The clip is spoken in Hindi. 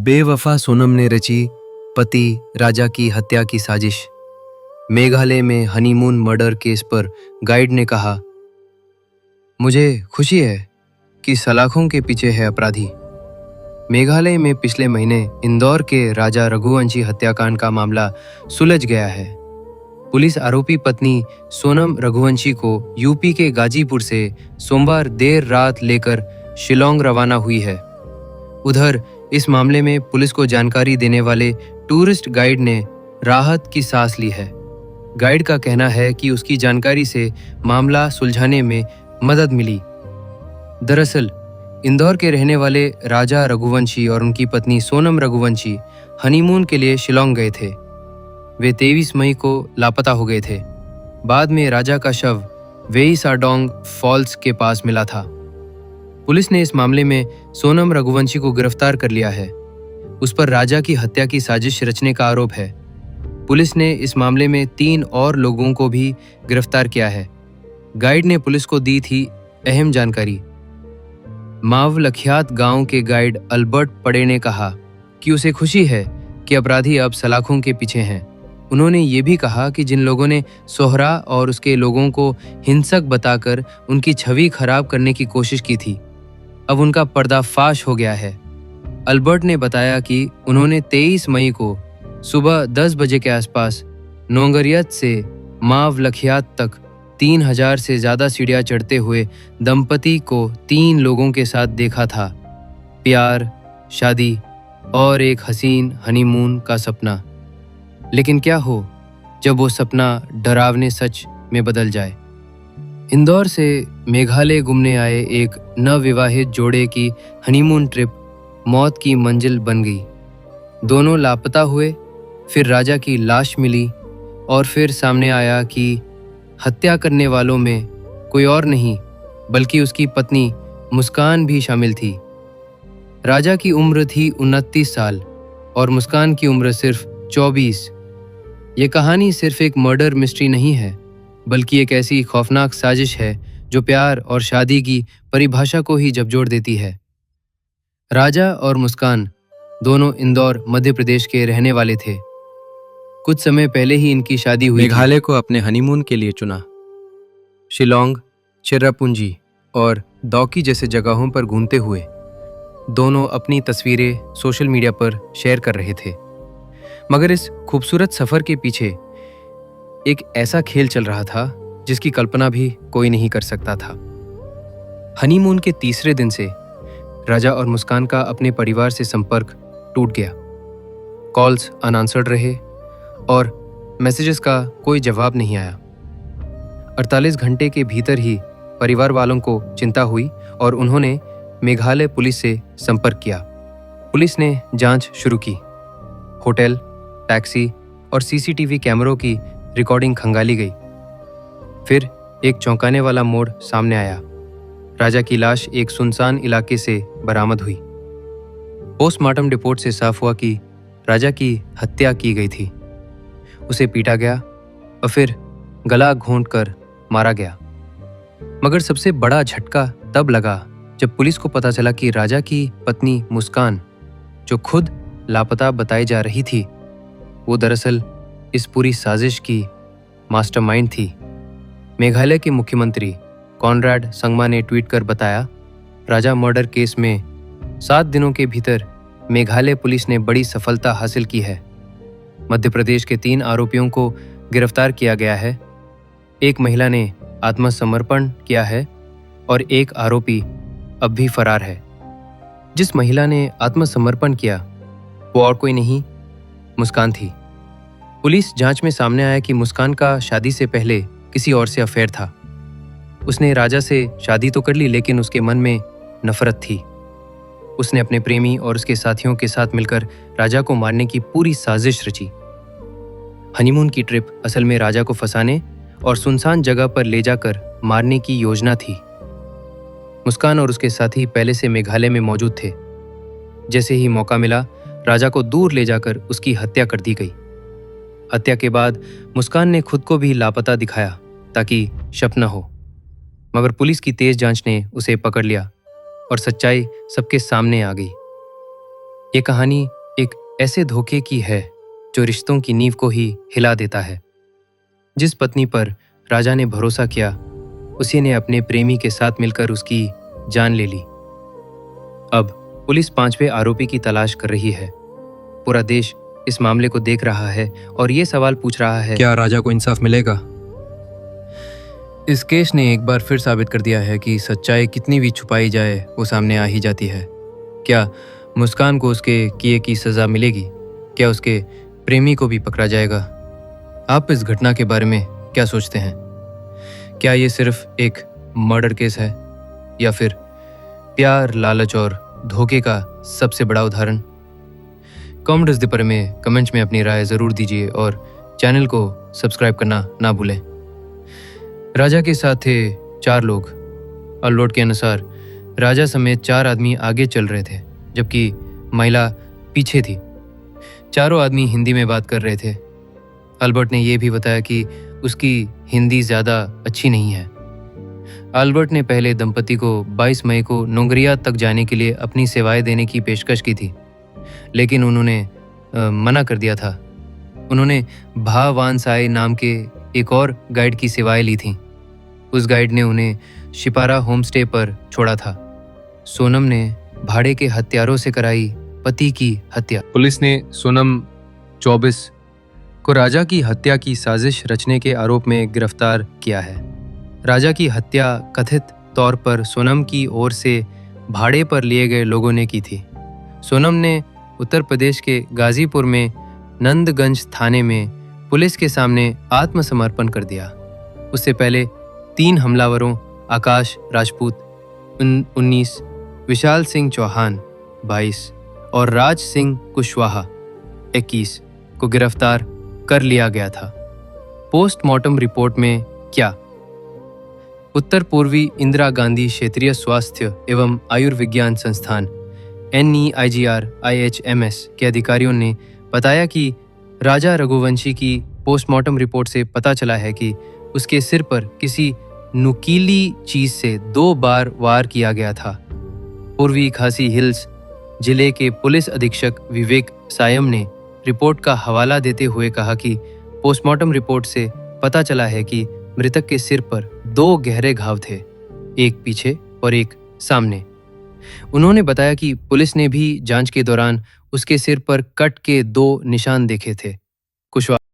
बेवफा सोनम ने रची पति राजा की हत्या की साजिश। मेघालय में हनीमून मर्डर केस पर गाइड ने कहा, मुझे खुशी है कि सलाखों के पीछे है अपराधी। मेघालय में पिछले महीने इंदौर के राजा रघुवंशी हत्याकांड का मामला सुलझ गया है। पुलिस आरोपी पत्नी सोनम रघुवंशी को यूपी के गाजीपुर से सोमवार देर रात लेकर शिलोंग रवाना हुई है। उधर इस मामले में पुलिस को जानकारी देने वाले टूरिस्ट गाइड ने राहत की सांस ली है। गाइड का कहना है कि उसकी जानकारी से मामला सुलझाने में मदद मिली। दरअसल इंदौर के रहने वाले राजा रघुवंशी और उनकी पत्नी सोनम रघुवंशी हनीमून के लिए शिलोंग गए थे। वे 23 मई को लापता हो गए थे। बाद में राजा का शव वेई साडोंग फॉल्स के पास मिला था। पुलिस ने इस मामले में सोनम रघुवंशी को गिरफ्तार कर लिया है। उस पर राजा की हत्या की साजिश रचने का आरोप है। पुलिस ने इस मामले में 3 और लोगों को भी गिरफ्तार किया है। गाइड ने पुलिस को दी थी अहम जानकारी। मावलखियात गांव के गाइड अल्बर्ट पड़े ने कहा कि उसे खुशी है कि अपराधी अब सलाखों के पीछे हैं। उन्होंने ये भी कहा कि जिन लोगों ने सोहरा और उसके लोगों को हिंसक बताकर उनकी छवि खराब करने की कोशिश की थी, अब उनका पर्दाफाश हो गया है। अल्बर्ट ने बताया कि उन्होंने 23 मई को सुबह 10 बजे के आसपास नोंगरियत से मावलखियात तक 3000 से ज़्यादा सीढ़ियाँ चढ़ते हुए दंपति को 3 लोगों के साथ देखा था। प्यार, शादी और एक हसीन हनीमून का सपना। लेकिन क्या हो जब वो सपना डरावने सच में बदल जाए। इंदौर से मेघालय घूमने आए एक नवविवाहित जोड़े की हनीमून ट्रिप मौत की मंजिल बन गई। दोनों लापता हुए, फिर राजा की लाश मिली और फिर सामने आया कि हत्या करने वालों में कोई और नहीं बल्कि उसकी पत्नी मुस्कान भी शामिल थी। राजा की उम्र थी 29 साल और मुस्कान की उम्र सिर्फ 24। ये कहानी सिर्फ एक मर्डर मिस्ट्री नहीं है, बल्कि एक ऐसी खौफनाक साजिश है जो प्यार और शादी की परिभाषा को ही झकझोर देती है। राजा और मुस्कान दोनों इंदौर मध्य प्रदेश के रहने वाले थे। कुछ समय पहले ही इनकी शादी हुई। मेघालय को अपने हनीमून के लिए चुना। शिलोंग, चिरापुंजी और दौकी जैसे जगहों पर घूमते हुए दोनों अपनी तस्वीरें सोशल मीडिया पर शेयर कर रहे थे। मगर इस खूबसूरत सफर के पीछे एक ऐसा खेल चल रहा था जिसकी कल्पना भी कोई नहीं कर सकता था। हनीमून के तीसरे दिन से राजा और मुस्कान का अपने परिवार से संपर्क टूट गया। कॉल्स अनआंसर्ड रहे और मैसेजेस का कोई जवाब नहीं आया। 48 घंटे के भीतर ही परिवार वालों को चिंता हुई और उन्होंने मेघालय पुलिस से संपर्क किया। पुलिस ने जांच शुरू की। होटल, टैक्सी और सीसीटीवी कैमरों की रिकॉर्डिंग खंगाली गई। फिर एक चौंकाने वाला मोड़ सामने आया। राजा की लाश एक सुनसान इलाके से बरामद हुई। पोस्टमार्टम रिपोर्ट से साफ हुआ कि राजा की हत्या की गई थी। उसे पीटा गया और फिर गला घोंटकर मारा गया। मगर सबसे बड़ा झटका तब लगा जब पुलिस को पता चला कि राजा की पत्नी मुस्कान, जो खुद लापता बताई जा रही थी, वो दरअसल इस पूरी साजिश की मास्टरमाइंड थी। मेघालय के मुख्यमंत्री कॉनराड संगमा ने ट्वीट कर बताया, राजा मर्डर केस में 7 दिनों के भीतर मेघालय पुलिस ने बड़ी सफलता हासिल की है। मध्य प्रदेश के 3 आरोपियों को गिरफ्तार किया गया है। एक महिला ने आत्मसमर्पण किया है और एक आरोपी अब भी फरार है। जिस महिला ने आत्मसमर्पण किया वो और कोई नहीं, मुस्कान थी। पुलिस जांच में सामने आया कि मुस्कान का शादी से पहले किसी और से अफेयर था। उसने राजा से शादी तो कर ली, लेकिन उसके मन में नफरत थी। उसने अपने प्रेमी और उसके साथियों के साथ मिलकर राजा को मारने की पूरी साजिश रची। हनीमून की ट्रिप असल में राजा को फंसाने और सुनसान जगह पर ले जाकर मारने की योजना थी। मुस्कान और उसके साथी पहले से मेघालय में मौजूद थे। जैसे ही मौका मिला, राजा को दूर ले जाकर उसकी हत्या कर दी गई। हत्या के बाद मुस्कान ने खुद को भी लापता दिखाया ताकि शक न हो, मगर पुलिस की तेज जांच ने उसे पकड़ लिया और सच्चाई सबके सामने आ गई। ये कहानी एक ऐसे धोखे की है जो रिश्तों की नींव को ही हिला देता है। जिस पत्नी पर राजा ने भरोसा किया, उसी ने अपने प्रेमी के साथ मिलकर उसकी जान ले ली। अब पुलिस 5वें आरोपी की तलाश कर रही है। पूरा देश इस मामले को देख रहा है और ये सवाल पूछ रहा है, क्या राजा को इंसाफ मिलेगा? इस केस ने एक बार फिर साबित कर दिया है कि सच्चाई कितनी भी छुपाई जाए वो सामने आ ही जाती है। क्या मुस्कान को उसके किए की सज़ा मिलेगी? क्या उसके प्रेमी को भी पकड़ा जाएगा? आप इस घटना के बारे में क्या सोचते हैं? क्या ये सिर्फ एक मर्डर केस है या फिर प्यार, लालच और धोखे का सबसे बड़ा उदाहरण? कमेंट इस बारे में कमेंट्स में अपनी राय ज़रूर दीजिए और चैनल को सब्सक्राइब करना ना भूलें। राजा के साथ थे 4 लोग। अल्बर्ट के अनुसार राजा समेत 4 आदमी आगे चल रहे थे जबकि महिला पीछे थी। चारों आदमी हिंदी में बात कर रहे थे। अल्बर्ट ने यह भी बताया कि उसकी हिंदी ज़्यादा अच्छी नहीं है। अल्बर्ट ने पहले दंपति को 22 मई को नोंगरिया तक जाने के लिए अपनी सेवाएं देने की पेशकश की थी, लेकिन उन्होंने मना कर दिया था। उन्होंने भावान साई नाम के एक और गाइड की सेवाएं ली थीं। उस गाइड ने उन्हें शिपारा होमस्टे पर छोड़ा था। सोनम ने भाड़े के हत्यारों से कराई पति की हत्या। पुलिस ने सोनम 24 को राजा की हत्या की साजिश रचने के आरोप में गिरफ्तार किया है। राजा की हत्या कथित तौर पर सोनम की ओर से भाड़े पर लिए गए लोगों ने की थी। सोनम ने उत्तर प्रदेश के गाजीपुर में नंदगंज थाने में पुलिस के सामने आत्मसमर्पण कर दिया। उससे पहले 3 हमलावरों आकाश राजपूत 19, विशाल सिंह चौहान 22 और राज सिंह कुशवाहा 21 को गिरफ्तार कर लिया गया था। पोस्टमार्टम रिपोर्ट में क्या? उत्तर पूर्वी इंदिरा गांधी क्षेत्रीय स्वास्थ्य एवं आयुर्विज्ञान संस्थान NEIGR-IHMS के अधिकारियों ने बताया कि राजा रघुवंशी की पोस्टमार्टम रिपोर्ट से पता चला है कि उसके सिर पर किसी नुकीली चीज से 2 बार वार किया गया था। पूर्वी खासी हिल्स जिले के पुलिस अधीक्षक विवेक सायम ने रिपोर्ट का हवाला देते हुए कहा कि पोस्टमार्टम रिपोर्ट से पता चला है कि मृतक के सिर पर 2 गहरे घाव थे, एक पीछे और एक सामने। उन्होंने बताया कि पुलिस ने भी जांच के दौरान उसके सिर पर कट के 2 निशान देखे थे। कुशवाहा